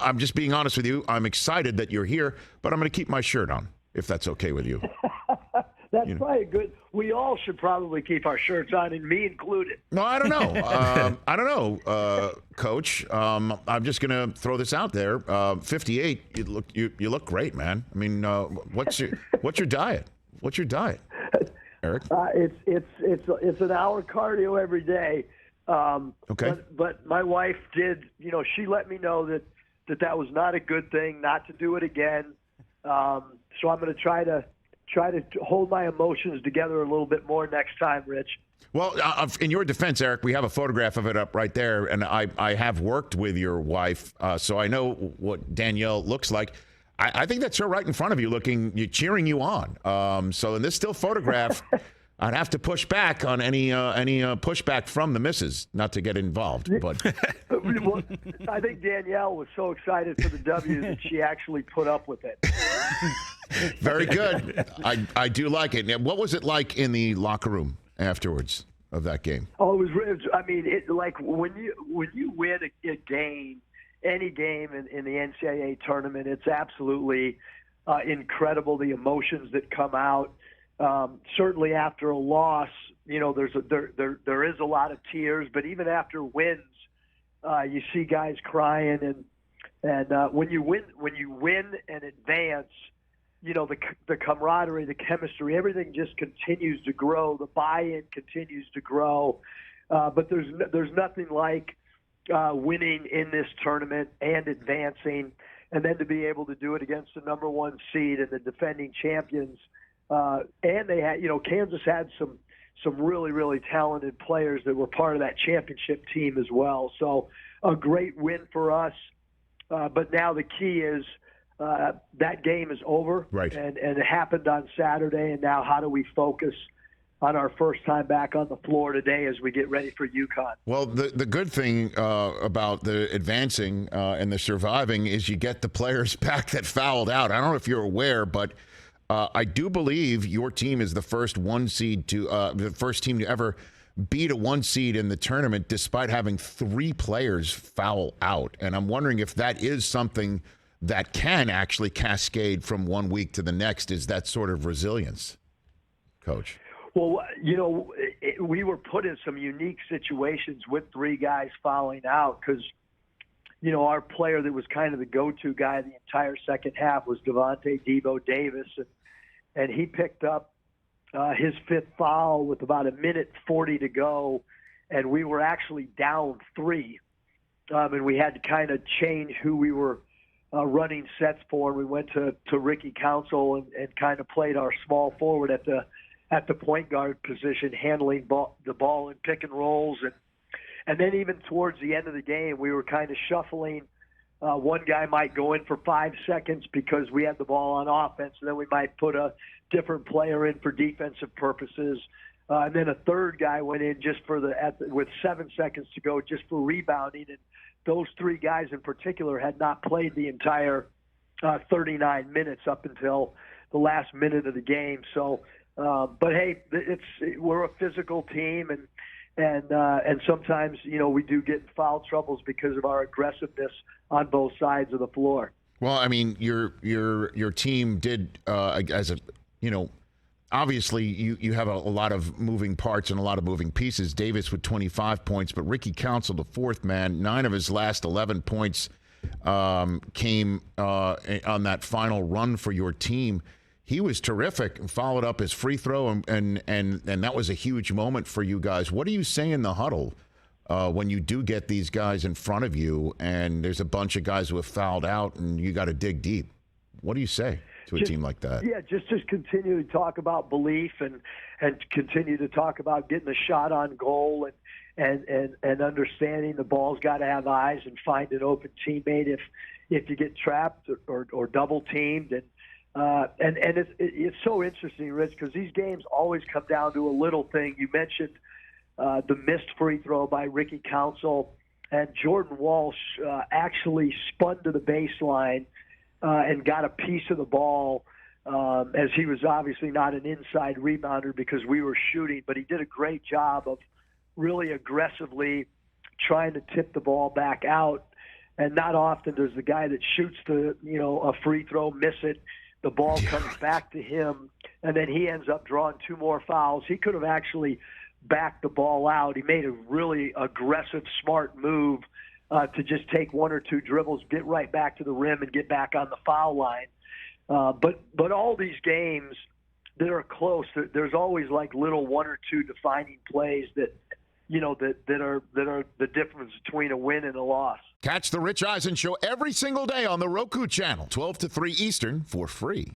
I'm just being honest with you. I'm excited that you're here, but I'm going to keep my shirt on, if that's okay with you. That's probably good. We all should probably keep our shirts on, and me included. No, I don't know. I don't know, Coach. I'm just going to throw this out there. 58. You look great, man. I mean, what's your diet? What's your diet, Eric? It's an hour cardio every day. Okay. But my wife did. She let me know that was not a good thing, not to do it again. So I'm going to try to hold my emotions together a little bit more next time, Rich. Well, in your defense, Eric, we have a photograph of it up right there, and I have worked with your wife, so I know what Danielle looks like. I think that's her right in front of you, cheering you on. So in this still photograph, I'd have to push back on any pushback from the missus, not to get involved. But well, I think Danielle was so excited for the W that she actually put up with it. Very good. I do like it. Now, what was it like in the locker room afterwards of that game? Oh, it was. I mean, like when you win a game, any game in the NCAA tournament, it's absolutely incredible, the emotions that come out. Certainly after a loss, there is a lot of tears, but even after wins, you see guys crying, and when you win and advance, the camaraderie, the chemistry, everything just continues to grow. The buy-in continues to grow, but there's nothing like winning in this tournament and advancing, and then to be able to do it against the number one seed and the defending champions. And they had, Kansas had some really, really talented players that were part of that championship team as well. So a great win for us. But now the key is that game is over, right? And it happened on Saturday. And now how do we focus on our first time back on the floor today as we get ready for UConn? Well, the good thing about the advancing and the surviving is you get the players back that fouled out. I don't know if you're aware, but I do believe your team is the first the first team to ever beat a 1 seed in the tournament, despite having 3 players foul out. And I'm wondering if that is something that can actually cascade from 1 week to the next. Is that sort of resilience, Coach? Well, we were put in some unique situations with 3 guys fouling out because, our player that was kind of the go-to guy the entire second half was Devontae Debo Davis, and he picked up his 5th foul with about 1:40 to go, and we were actually down 3, and we had to kind of change who we were running sets for. We went to Ricky Council and kind of played our small forward at the point guard position, handling the ball in pick and rolls, and then even towards the end of the game, we were kind of shuffling. One guy might go in for 5 seconds because we had the ball on offense, and then we might put a different player in for defensive purposes. And then a third guy went in just with 7 seconds to go, just for rebounding. And those 3 guys in particular had not played the entire 39 minutes up until the last minute of the game. So, but hey, we're a physical team, and sometimes we do get in foul troubles because of our aggressiveness on both sides of the floor. Well, I mean, your team did obviously you have a lot of moving parts and a lot of moving pieces. Davis with 25 points, but Ricky Council, the 4th man, 9 of his last 11 points came on that final run for your team. He was terrific and followed up his free throw, and that was a huge moment for you guys. What do you say in the huddle when you do get these guys in front of you and there's a bunch of guys who have fouled out and you got to dig deep? What do you say to a team like that? Yeah, just continue to talk about belief and continue to talk about getting a shot on goal and understanding the ball's got to have eyes and find an open teammate if you get trapped or double teamed. And it's so interesting, Rich, because these games always come down to a little thing. You mentioned the missed free throw by Ricky Council, and Jordan Walsh actually spun to the baseline and got a piece of the ball, as he was obviously not an inside rebounder because we were shooting, but he did a great job of really aggressively trying to tip the ball back out. And not often does the guy that shoots a free throw miss it. The ball comes back to him, and then he ends up drawing 2 more fouls. He could have actually backed the ball out. He made a really aggressive, smart move to just take 1 or 2 dribbles, get right back to the rim, and get back on the foul line. But all these games that are close, there's always like little 1 or 2 defining plays that are the difference between a win and a loss. Catch the Rich Eisen Show every single day on the Roku channel, 12 to 3 Eastern, for free.